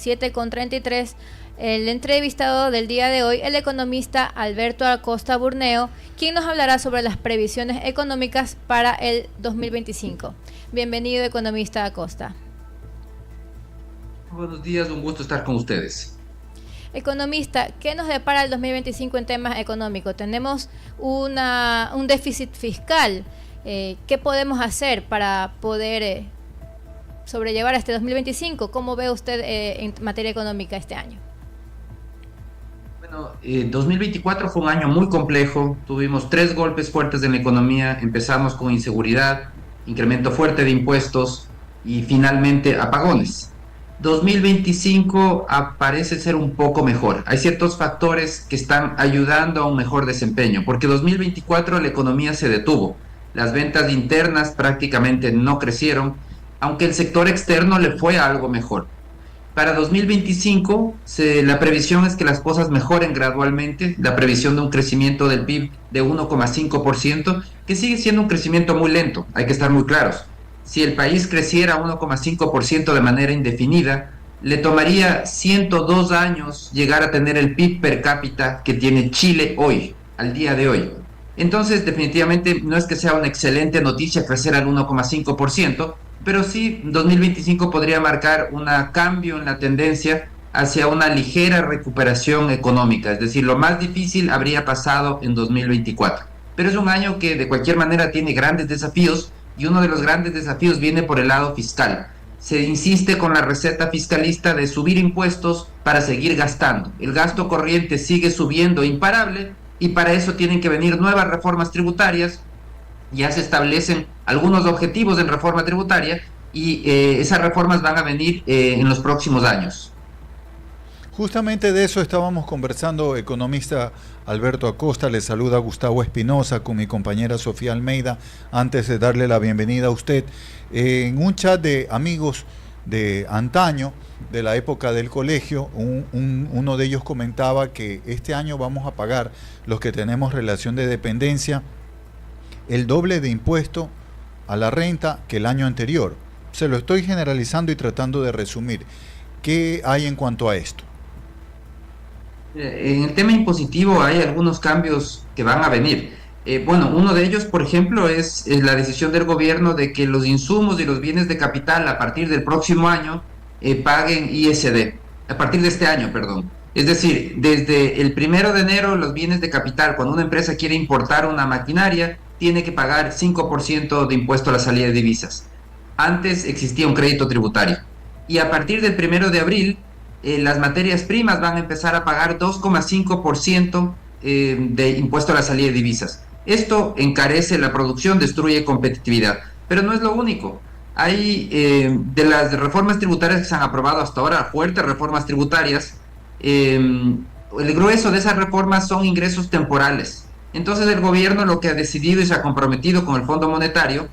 7:33. El entrevistado del día de hoy, el economista Alberto Acosta Burneo, quien nos hablará sobre las previsiones económicas para el 2025. Bienvenido, economista Acosta. Buenos días, un gusto estar con ustedes. Economista, ¿qué nos depara el 2025 en temas económicos? Tenemos un déficit fiscal. ¿Qué podemos hacer para poder sobrellevar este 2025? ¿Cómo ve usted en materia económica este año? Bueno, 2024 fue un año muy complejo. Tuvimos 3 golpes fuertes en la economía. Empezamos con inseguridad, incremento fuerte de impuestos y finalmente apagones. 2025 parece ser un poco mejor. Hay ciertos factores que están ayudando a un mejor desempeño, porque 2024 la economía se detuvo. Las ventas internas prácticamente no crecieron, aunque el sector externo le fue a algo mejor. Para 2025, la previsión es que las cosas mejoren gradualmente. La previsión de un crecimiento del PIB de 1,5%, que sigue siendo un crecimiento muy lento, hay que estar muy claros. Si el país creciera 1,5% de manera indefinida, le tomaría 102 años llegar a tener el PIB per cápita que tiene Chile hoy, al día de hoy. Entonces, definitivamente no es que sea una excelente noticia crecer al 1,5%, pero sí 2025 podría marcar un cambio en la tendencia hacia una ligera recuperación económica. Es decir, lo más difícil habría pasado en 2024. Pero es un año que de cualquier manera tiene grandes desafíos, y uno de los grandes desafíos viene por el lado fiscal. Se insiste con la receta fiscalista de subir impuestos para seguir gastando. El gasto corriente sigue subiendo imparable y para eso tienen que venir nuevas reformas tributarias. Ya se establecen algunos objetivos en reforma tributaria y esas reformas van a venir en los próximos años. Justamente de eso estábamos conversando, economista Alberto Acosta. Le saluda Gustavo Espinosa con mi compañera Sofía Almeida. Antes de darle la bienvenida a usted, en un chat de amigos de antaño, de la época del colegio, uno de ellos comentaba que este año vamos a pagar, los que tenemos relación de dependencia, el doble de impuesto a la renta que el año anterior. Se lo estoy generalizando y tratando de resumir. ¿Qué hay en cuanto a esto? En el tema impositivo hay algunos cambios que van a venir. Bueno, uno de ellos, por ejemplo, es la decisión del gobierno de que los insumos y los bienes de capital a partir del próximo año paguen ISD, a partir de este año, perdón. Es decir, desde el 1 de enero los bienes de capital, cuando una empresa quiere importar una maquinaria, tiene que pagar 5% de impuesto a la salida de divisas. Antes existía un crédito tributario. Y a partir del 1 de abril, las materias primas van a empezar a pagar 2,5% de impuesto a la salida de divisas. Esto encarece la producción, destruye competitividad. Pero no es lo único. Hay de las reformas tributarias que se han aprobado hasta ahora, fuertes reformas tributarias, el grueso de esas reformas son ingresos temporales. Entonces el gobierno lo que ha decidido y se ha comprometido con el Fondo Monetario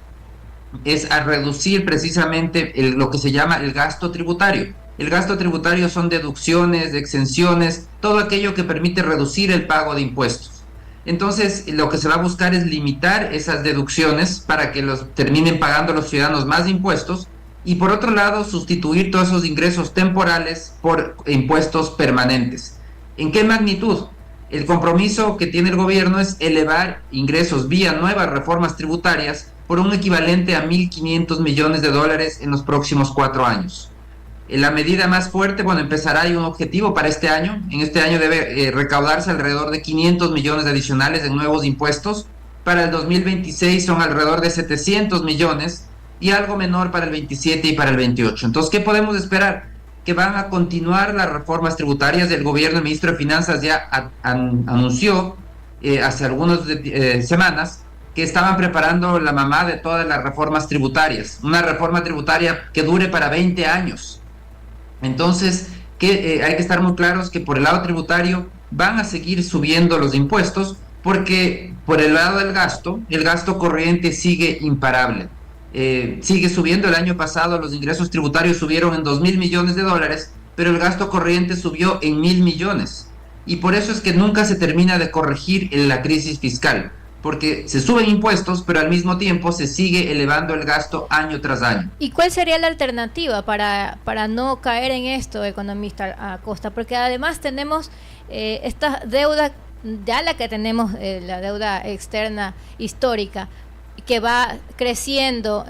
es a reducir precisamente lo que se llama el gasto tributario. El gasto tributario son deducciones, exenciones, todo aquello que permite reducir el pago de impuestos. Entonces, lo que se va a buscar es limitar esas deducciones para que los terminen pagando los ciudadanos más impuestos y, por otro lado, sustituir todos esos ingresos temporales por impuestos permanentes. ¿En qué magnitud? El compromiso que tiene el gobierno es elevar ingresos vía nuevas reformas tributarias por un equivalente a $1.500 millones en los próximos 4 años. La medida más fuerte, bueno, empezará, hay un objetivo para este año. En este año debe recaudarse alrededor de 500 millones adicionales en nuevos impuestos. Para el 2026 son alrededor de 700 millones y algo menor para el 27 y para el 28. Entonces, ¿qué podemos esperar? Que van a continuar las reformas tributarias del gobierno. El ministro de Finanzas ya anunció hace algunas semanas que estaban preparando la mamá de todas las reformas tributarias. Una reforma tributaria que dure para 20 años. Entonces, hay que estar muy claros que por el lado tributario van a seguir subiendo los impuestos porque por el lado del gasto, el gasto corriente sigue imparable. Sigue subiendo. El año pasado los ingresos tributarios subieron en $2.000 millones, pero el gasto corriente subió en 1.000 millones. Y por eso es que nunca se termina de corregir la crisis fiscal, porque se suben impuestos, pero al mismo tiempo se sigue elevando el gasto año tras año. ¿Y cuál sería la alternativa para no caer en esto, economista Acosta? Porque además tenemos esta deuda, ya la que tenemos, la deuda externa histórica, que va creciendo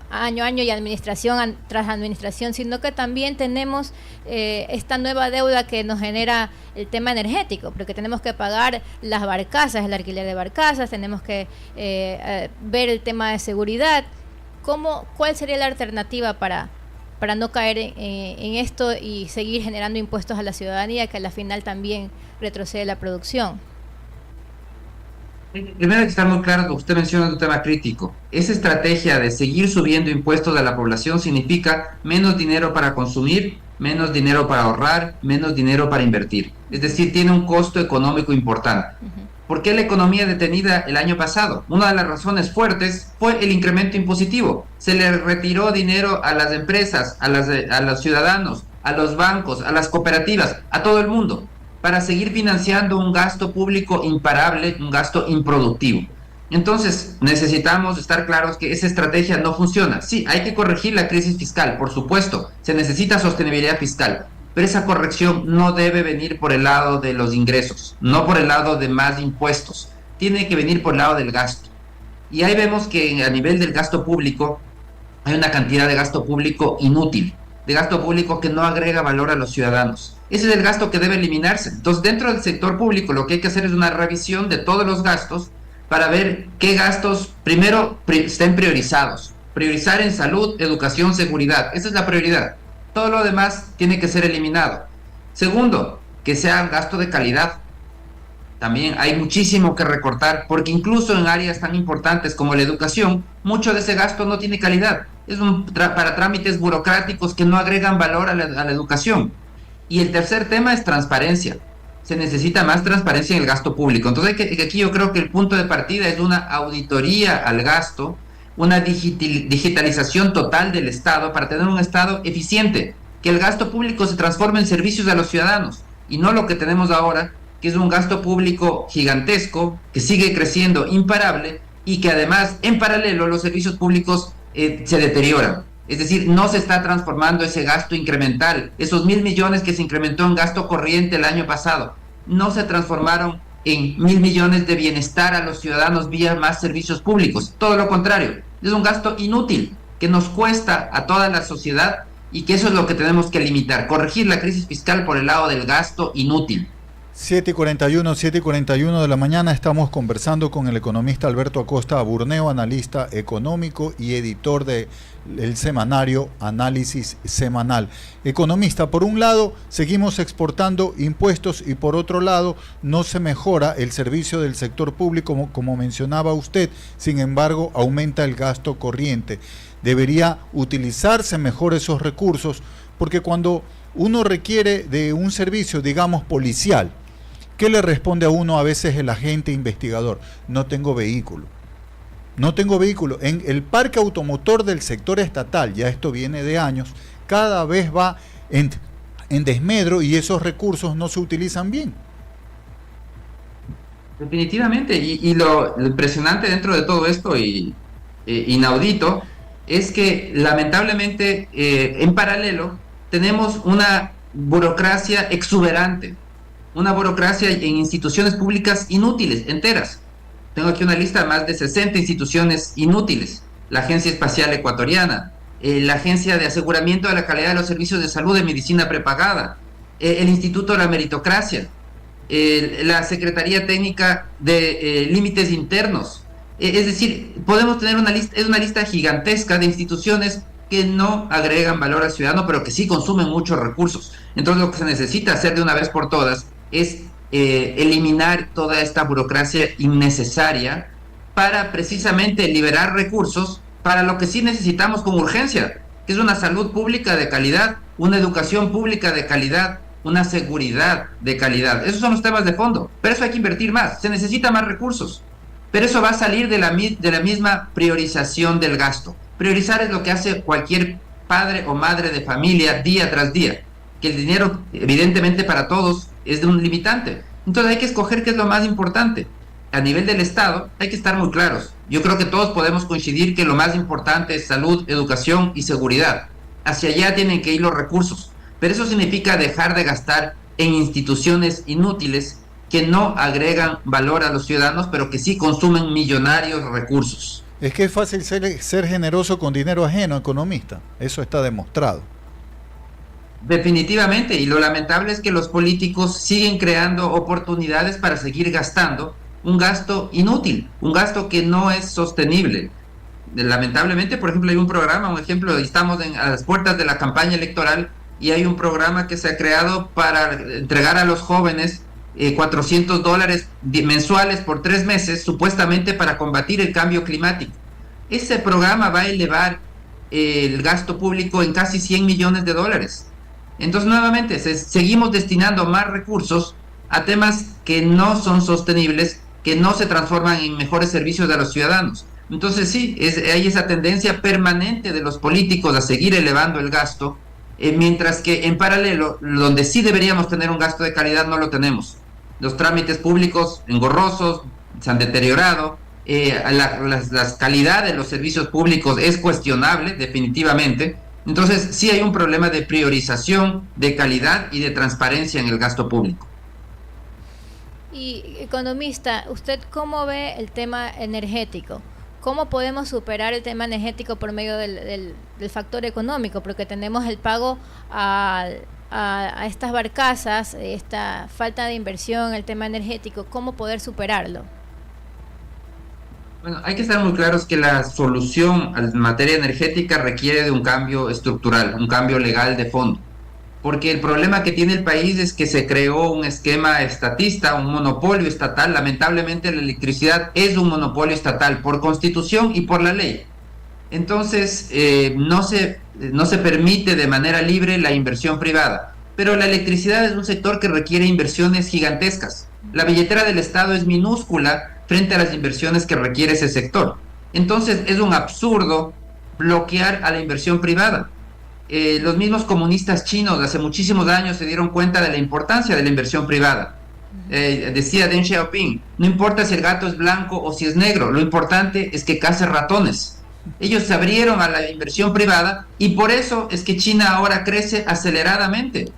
año a año y administración tras administración, sino que también tenemos esta nueva deuda que nos genera el tema energético, porque tenemos que pagar las barcazas, el alquiler de barcazas, tenemos que ver el tema de seguridad. ¿Cuál sería la alternativa para no caer en esto y seguir generando impuestos a la ciudadanía, que a la final también retrocede la producción? Primero hay que estar muy claro que usted menciona un tema crítico. Esa estrategia de seguir subiendo impuestos a la población significa menos dinero para consumir, menos dinero para ahorrar, menos dinero para invertir. Es decir, tiene un costo económico importante. ¿Por qué la economía detenida el año pasado? Una de las razones fuertes fue el incremento impositivo. Se le retiró dinero a las empresas, a los ciudadanos, a los bancos, a las cooperativas, a todo el mundo, para seguir financiando un gasto público imparable, un gasto improductivo. Entonces, necesitamos estar claros que esa estrategia no funciona. Sí, hay que corregir la crisis fiscal, por supuesto, se necesita sostenibilidad fiscal, pero esa corrección no debe venir por el lado de los ingresos, no por el lado de más impuestos, tiene que venir por el lado del gasto. Y ahí vemos que a nivel del gasto público hay una cantidad de gasto público inútil, de gasto público que no agrega valor a los ciudadanos. Ese es el gasto que debe eliminarse. Entonces, dentro del sector público lo que hay que hacer es una revisión de todos los gastos para ver qué gastos primero estén priorizados. Priorizar en salud, educación, seguridad. Esa es la prioridad. Todo lo demás tiene que ser eliminado. Segundo, que sea gasto de calidad. También hay muchísimo que recortar, porque incluso en áreas tan importantes como la educación, mucho de ese gasto no tiene calidad. Es para trámites burocráticos que no agregan valor a la educación. Y el tercer tema es transparencia. Se necesita más transparencia en el gasto público. Entonces aquí yo creo que el punto de partida es una auditoría al gasto, una digitalización total del Estado para tener un Estado eficiente, que el gasto público se transforme en servicios a los ciudadanos y no lo que tenemos ahora, que es un gasto público gigantesco, que sigue creciendo imparable y que además en paralelo los servicios públicos se deterioran. Es decir, no se está transformando ese gasto incremental. Esos 1.000 millones que se incrementó en gasto corriente el año pasado, no se transformaron en 1.000 millones de bienestar a los ciudadanos vía más servicios públicos. Todo lo contrario, es un gasto inútil que nos cuesta a toda la sociedad y que eso es lo que tenemos que limitar. Corregir la crisis fiscal por el lado del gasto inútil. 7:41 de la mañana, estamos conversando con el economista Alberto Acosta Aburneo, analista económico y editor del semanario Análisis Semanal. Economista, por un lado seguimos exportando impuestos y por otro lado no se mejora el servicio del sector público como mencionaba usted, sin embargo aumenta el gasto corriente. Debería utilizarse mejor esos recursos, porque cuando uno requiere de un servicio, digamos, policial, ¿qué le responde a uno a veces el agente investigador? No tengo vehículo. No tengo vehículo. En el parque automotor del sector estatal, ya esto viene de años, cada vez va en desmedro y esos recursos no se utilizan bien. Definitivamente, y lo impresionante dentro de todo esto y inaudito es que lamentablemente en paralelo tenemos una burocracia exuberante, una burocracia en instituciones públicas inútiles, enteras. Tengo aquí una lista de más de 60 instituciones inútiles. La Agencia Espacial Ecuatoriana, la Agencia de Aseguramiento de la Calidad de los Servicios de Salud de Medicina Prepagada, el Instituto de la Meritocracia, la Secretaría Técnica de Límites Internos. Es decir, podemos tener una lista gigantesca de instituciones que no agregan valor al ciudadano, pero que sí consumen muchos recursos. Entonces lo que se necesita hacer de una vez por todas es eliminar toda esta burocracia innecesaria para precisamente liberar recursos para lo que sí necesitamos con urgencia, que es una salud pública de calidad, una educación pública de calidad, una seguridad de calidad. Esos son los temas de fondo, pero eso hay que invertir más, se necesita más recursos, pero eso va a salir de la misma priorización del gasto. Priorizar es lo que hace cualquier padre o madre de familia día tras día, que el dinero evidentemente para todos es de un limitante. Entonces hay que escoger qué es lo más importante. a nivel del Estado hay que estar muy claros. Yo creo que todos podemos coincidir que lo más importante es salud, educación y seguridad. Hacia allá tienen que ir los recursos, pero eso significa dejar de gastar en instituciones inútiles que no agregan valor a los ciudadanos, pero que sí consumen millonarios recursos. Es que es fácil ser generoso con dinero ajeno, economista. Eso está demostrado. Definitivamente, y lo lamentable es que los políticos siguen creando oportunidades para seguir gastando un gasto inútil, un gasto que no es sostenible. Lamentablemente, por ejemplo, hay un programa, un ejemplo, estamos a las puertas de la campaña electoral y hay un programa que se ha creado para entregar a los jóvenes $400 mensuales por 3 meses, supuestamente para combatir el cambio climático. Ese programa va a elevar el gasto público en casi $100 millones. Entonces, nuevamente, seguimos destinando más recursos a temas que no son sostenibles, que no se transforman en mejores servicios a los ciudadanos. Entonces, sí, hay esa tendencia permanente de los políticos a seguir elevando el gasto, mientras que en paralelo, donde sí deberíamos tener un gasto de calidad, no lo tenemos. Los trámites públicos engorrosos se han deteriorado, la calidad de los servicios públicos es cuestionable, definitivamente. Entonces, sí hay un problema de priorización, de calidad y de transparencia en el gasto público. Y, economista, ¿usted cómo ve el tema energético? ¿Cómo podemos superar el tema energético por medio del factor económico? Porque tenemos el pago a estas barcazas, esta falta de inversión en el tema energético. ¿Cómo poder superarlo? Bueno, hay que estar muy claros que la solución en materia energética requiere de un cambio estructural, un cambio legal de fondo. Porque el problema que tiene el país es que se creó un esquema estatista, un monopolio estatal. Lamentablemente la electricidad es un monopolio estatal por constitución y por la ley. Entonces no se permite de manera libre la inversión privada. Pero la electricidad es un sector que requiere inversiones gigantescas. La billetera del Estado es minúscula frente a las inversiones que requiere ese sector. Entonces es un absurdo bloquear a la inversión privada. Los mismos comunistas chinos hace muchísimos años se dieron cuenta de la importancia de la inversión privada. Decía Deng Xiaoping, no importa si el gato es blanco o si es negro, lo importante es que case ratones. Ellos se abrieron a la inversión privada y por eso es que China ahora crece aceleradamente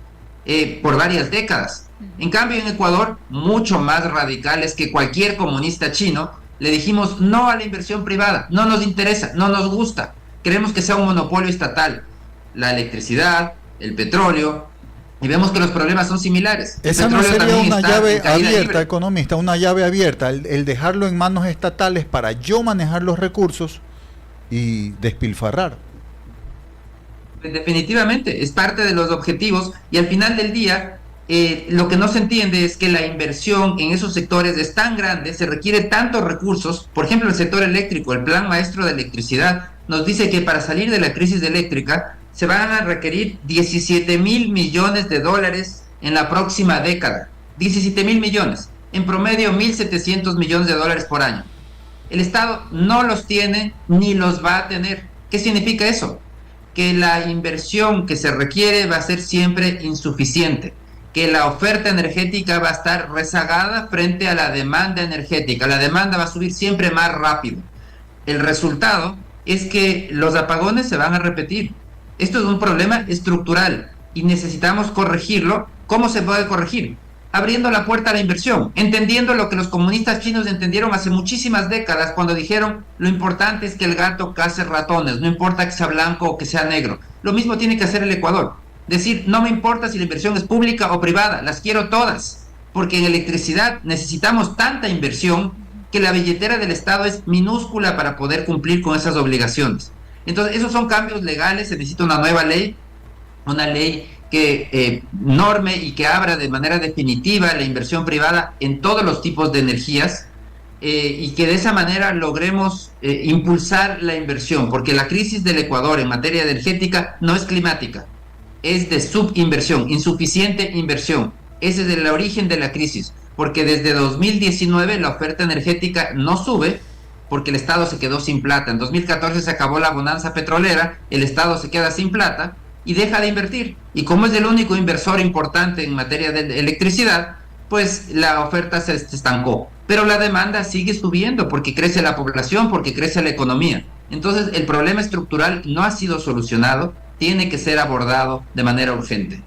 por varias décadas. En cambio, en Ecuador, mucho más radicales que cualquier comunista chino, le dijimos no a la inversión privada, no nos interesa, no nos gusta, queremos que sea un monopolio estatal. La electricidad, el petróleo, y vemos que los problemas son similares. Esa no sería una llave abierta, economista, una llave abierta, el dejarlo en manos estatales para yo manejar los recursos y despilfarrar. Definitivamente, es parte de los objetivos y al final del día lo que no se entiende es que la inversión en esos sectores es tan grande, se requiere tantos recursos. Por ejemplo, el sector eléctrico, el Plan Maestro de Electricidad nos dice que para salir de la crisis eléctrica se van a requerir $17 mil millones en la próxima década. 17 mil millones, en promedio $1.700 millones por año. El Estado no los tiene ni los va a tener. ¿Qué significa eso? Que la inversión que se requiere va a ser siempre insuficiente, que la oferta energética va a estar rezagada frente a la demanda energética. La demanda va a subir siempre más rápido. El resultado es que los apagones se van a repetir. Esto es un problema estructural y necesitamos corregirlo. ¿Cómo se puede corregir? Abriendo la puerta a la inversión, entendiendo lo que los comunistas chinos entendieron hace muchísimas décadas cuando dijeron lo importante es que el gato case ratones, no importa que sea blanco o que sea negro. Lo mismo tiene que hacer el Ecuador. Decir, no me importa si la inversión es pública o privada, las quiero todas, porque en electricidad necesitamos tanta inversión que la billetera del Estado es minúscula para poder cumplir con esas obligaciones. Entonces, esos son cambios legales, se necesita una nueva ley, una ley que norme y que abra de manera definitiva la inversión privada en todos los tipos de energías y que de esa manera logremos impulsar la inversión, porque la crisis del Ecuador en materia energética no es climática, es de subinversión, insuficiente inversión. Ese es el origen de la crisis, porque desde 2019 la oferta energética no sube porque el Estado se quedó sin plata. En 2014 se acabó la bonanza petrolera, el Estado se queda sin plata y deja de invertir. Y como es el único inversor importante en materia de electricidad, pues la oferta se estancó. pero la demanda sigue subiendo porque crece la población, porque crece la economía. Entonces, el problema estructural no ha sido solucionado, tiene que ser abordado de manera urgente.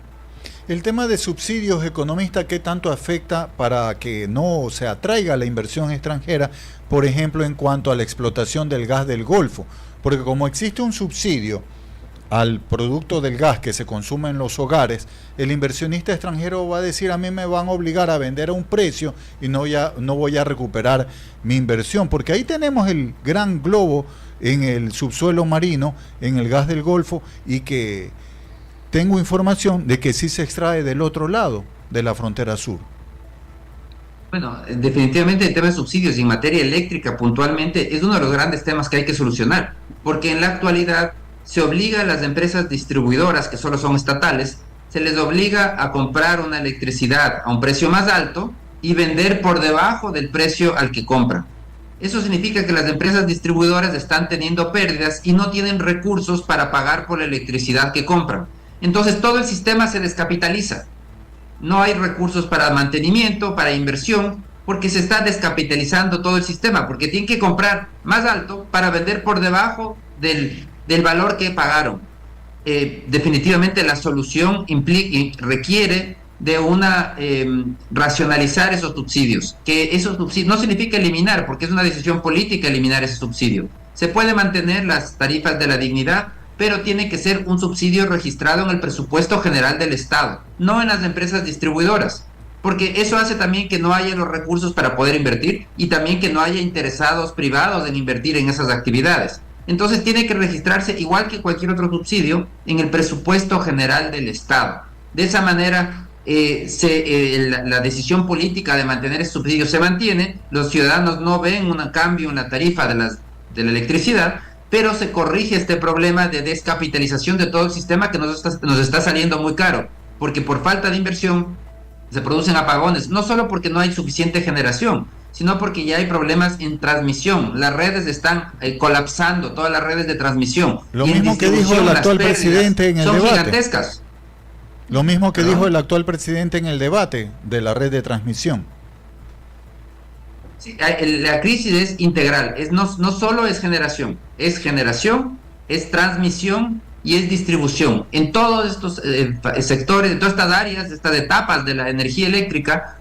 El tema de subsidios, economista, ¿qué tanto afecta para que no se atraiga la inversión extranjera, por ejemplo, en cuanto a la explotación del gas del Golfo? Porque como existe un subsidio al producto del gas que se consume en los hogares, el inversionista extranjero va a decir: a mí me van a obligar a vender a un precio y no voy a recuperar mi inversión, porque ahí tenemos el gran globo en el subsuelo marino, en el gas del Golfo, y que tengo información de que sí se extrae del otro lado de la frontera sur. Bueno, definitivamente el tema de subsidios en materia eléctrica puntualmente es uno de los grandes temas que hay que solucionar, porque en la actualidad se obliga a las empresas distribuidoras, que solo son estatales, se les obliga a comprar una electricidad a un precio más alto y vender por debajo del precio al que compran. Eso significa que las empresas distribuidoras están teniendo pérdidas y no tienen recursos para pagar por la electricidad que compran. Entonces todo el sistema se descapitaliza. No hay recursos para mantenimiento, para inversión, porque se está descapitalizando todo el sistema, porque tienen que comprar más alto para vender por debajo del valor que pagaron. Definitivamente la solución requiere de racionalizar esos subsidios, que esos subsidios no significa eliminar, porque es una decisión política eliminar ese subsidio. Se puede mantener las tarifas de la dignidad, pero tiene que ser un subsidio registrado en el presupuesto general del Estado, no en las empresas distribuidoras, porque eso hace también que no haya los recursos para poder invertir y también que no haya interesados privados en invertir en esas actividades. Entonces tiene que registrarse, igual que cualquier otro subsidio, en el presupuesto general del Estado. De esa manera, la decisión política de mantener ese subsidio se mantiene, los ciudadanos no ven un cambio en la tarifa de la electricidad, pero se corrige este problema de descapitalización de todo el sistema que nos está saliendo muy caro, porque por falta de inversión se producen apagones, no solo porque no hay suficiente generación, sino porque ya hay problemas en transmisión. Las redes están colapsando, todas las redes de transmisión. Lo mismo que dijo el actual presidente en el debate. Son gigantescas. Lo mismo que dijo el actual presidente en el debate de la red de transmisión. Sí, la crisis es integral, no solo es generación, es transmisión y es distribución. En todos estos sectores, en todas estas áreas, estas etapas de la energía eléctrica,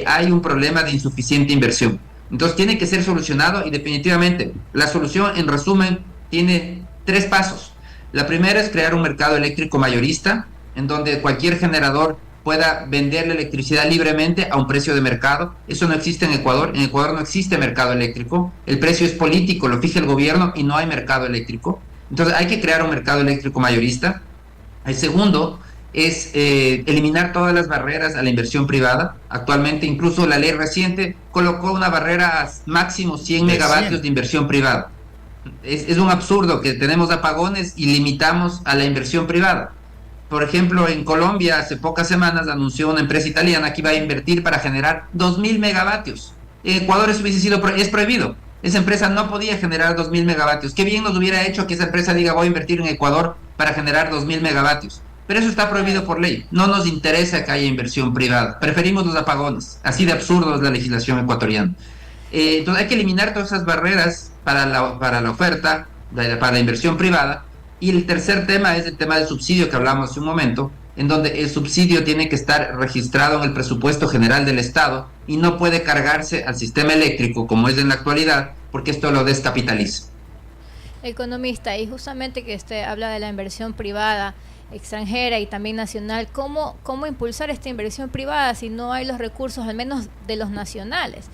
hay un problema de insuficiente inversión. Entonces tiene que ser solucionado y definitivamente la solución, en resumen, tiene 3 pasos. La primera es crear un mercado eléctrico mayorista, en donde cualquier generador pueda vender la electricidad libremente a un precio de mercado. Eso no existe en Ecuador no existe mercado eléctrico, el precio es político, lo fija el gobierno y no hay mercado eléctrico. Entonces hay que crear un mercado eléctrico mayorista. El segundo es eliminar todas las barreras a la inversión privada. Actualmente incluso la ley reciente colocó una barrera a máximo 100 megavatios de inversión privada. Es un absurdo que tenemos apagones y limitamos a la inversión privada. Por ejemplo, en Colombia hace pocas semanas anunció una empresa italiana que iba a invertir para generar 2.000 megavatios. En Ecuador eso es prohibido. Esa empresa no podía generar 2.000 megavatios. Qué bien nos hubiera hecho que esa empresa diga: voy a invertir en Ecuador para generar 2.000 megavatios. Pero eso está prohibido por ley. No nos interesa que haya inversión privada. Preferimos los apagones. Así de absurdo es la legislación ecuatoriana. Entonces hay que eliminar todas esas barreras para la oferta, para la inversión privada. Y el tercer tema es el tema del subsidio que hablamos hace un momento, en donde el subsidio tiene que estar registrado en el presupuesto general del Estado y no puede cargarse al sistema eléctrico como es en la actualidad, porque esto lo descapitaliza. Economista, y justamente que usted habla de la inversión privada, extranjera y también nacional, ¿cómo impulsar esta inversión privada si no hay los recursos, al menos de los nacionales?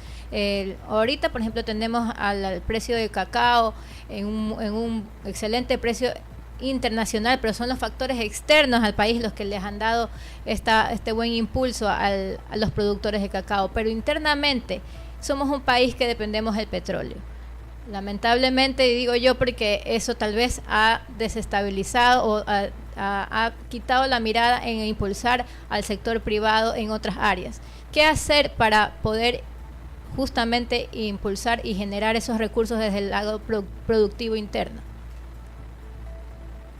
Ahorita, por ejemplo, tenemos al precio de cacao en un excelente precio internacional, pero son los factores externos al país los que les han dado este buen impulso a los productores de cacao, pero internamente somos un país que dependemos del petróleo. Lamentablemente, digo yo, porque eso tal vez ha desestabilizado o ha quitado la mirada en impulsar al sector privado en otras áreas. ¿Qué hacer para poder justamente impulsar y generar esos recursos desde el lado productivo interno?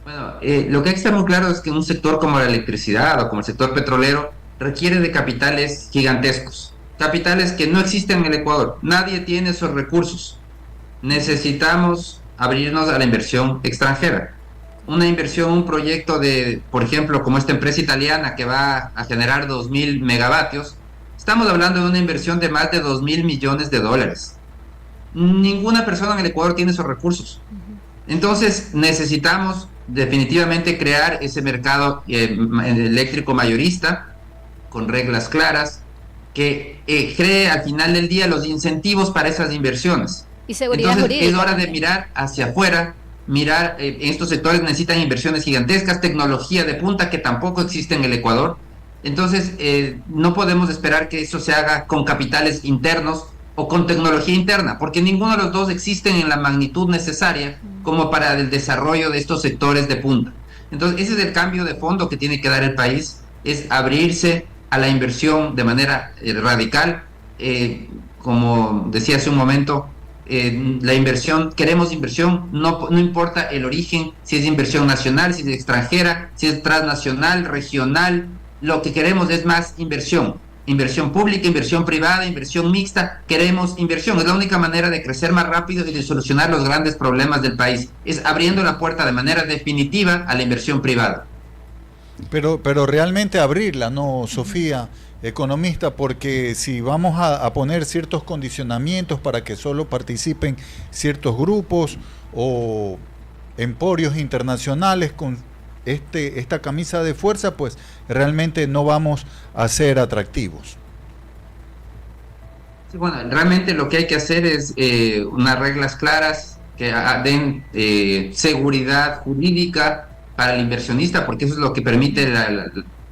Bueno, lo que hay que estar muy claro es que un sector como la electricidad o como el sector petrolero requiere de capitales gigantescos. capitales que no existen en el Ecuador. Nadie tiene esos recursos. Necesitamos abrirnos a la inversión extranjera. Una inversión, un proyecto de, por ejemplo, como esta empresa italiana que va a generar 2.000 megavatios, estamos hablando de una inversión de más de 2.000 millones de dólares. Ninguna persona en el Ecuador tiene esos recursos. Entonces necesitamos definitivamente crear ese mercado eléctrico mayorista con reglas claras que cree al final del día los incentivos para esas inversiones. Y seguridad Entonces jurídica. es hora de mirar hacia afuera, mirar, estos sectores necesitan inversiones gigantescas, tecnología de punta que tampoco existe en el Ecuador. Entonces no podemos esperar que eso se haga con capitales internos o con tecnología interna, porque ninguno de los dos existen en la magnitud necesaria como para el desarrollo de estos sectores de punta. Entonces ese es el cambio de fondo que tiene que dar el país, es abrirse a la inversión de manera radical. Como decía hace un momento, la inversión, queremos inversión, no importa el origen, si es inversión nacional, si es extranjera, si es transnacional, regional, lo que queremos es más inversión. Inversión pública, inversión privada, inversión mixta, queremos inversión. Es la única manera de crecer más rápido y de solucionar los grandes problemas del país. Es abriendo la puerta de manera definitiva a la inversión privada. Pero realmente abrirla, ¿no, Sofía, economista? Porque si vamos a poner ciertos condicionamientos para que solo participen ciertos grupos o emporios internacionales con esta camisa de fuerza, pues realmente no vamos a ser atractivos. Sí, bueno, realmente lo que hay que hacer es unas reglas claras que den seguridad jurídica para el inversionista, porque eso es lo que permite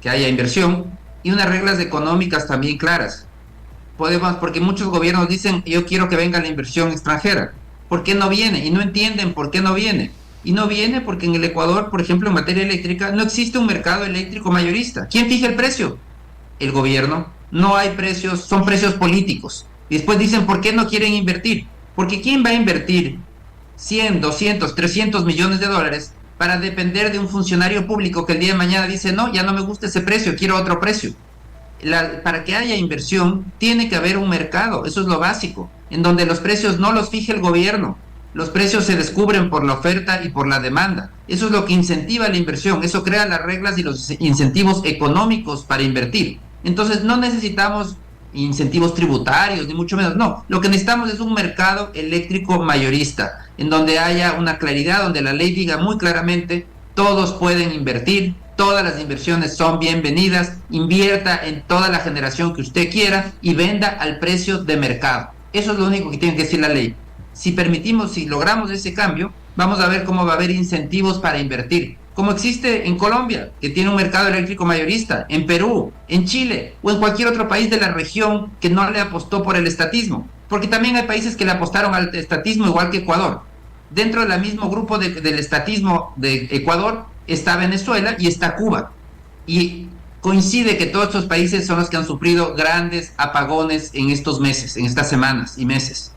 que haya inversión, y unas reglas económicas también claras. Porque muchos gobiernos dicen, yo quiero que venga la inversión extranjera. ¿Por qué no viene? Y no entienden por qué no viene. Y no viene porque en el Ecuador, por ejemplo, en materia eléctrica, no existe un mercado eléctrico mayorista. ¿Quién fija el precio? El gobierno. No hay precios, son precios políticos. Y después dicen, ¿por qué no quieren invertir? Porque ¿quién va a invertir 100, 200, 300 millones de dólares para depender de un funcionario público que el día de mañana dice, no, ya no me gusta ese precio, quiero otro precio? Para que haya inversión, tiene que haber un mercado, eso es lo básico, en donde los precios no los fije el gobierno. Los precios se descubren por la oferta y por la demanda. Eso es lo que incentiva la inversión. Eso crea las reglas y los incentivos económicos para invertir. Entonces no necesitamos incentivos tributarios, ni mucho menos. No, lo que necesitamos es un mercado eléctrico mayorista, en donde haya una claridad, donde la ley diga muy claramente, todos pueden invertir, todas las inversiones son bienvenidas, invierta en toda la generación que usted quiera y venda al precio de mercado. Eso es lo único que tiene que decir la ley. Si logramos ese cambio, vamos a ver cómo va a haber incentivos para invertir, como existe en Colombia, que tiene un mercado eléctrico mayorista, en Perú, en Chile o en cualquier otro país de la región que no le apostó por el estatismo, porque también hay países que le apostaron al estatismo igual que Ecuador. Dentro del mismo grupo del estatismo de Ecuador está Venezuela y está Cuba, y coincide que todos estos países son los que han sufrido grandes apagones en estos meses, en estas semanas y meses.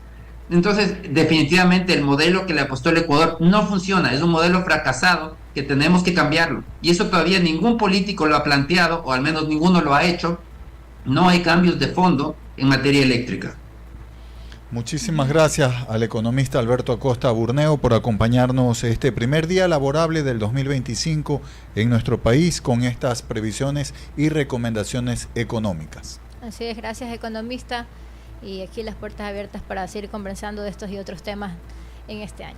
Entonces, definitivamente el modelo que le apostó el Ecuador no funciona, es un modelo fracasado que tenemos que cambiarlo. Y eso todavía ningún político lo ha planteado, o al menos ninguno lo ha hecho. No hay cambios de fondo en materia eléctrica. Muchísimas gracias al economista Alberto Acosta Burneo por acompañarnos este primer día laborable del 2025 en nuestro país con estas previsiones y recomendaciones económicas. Así es, gracias economista. Y aquí las puertas abiertas para seguir conversando de estos y otros temas en este año.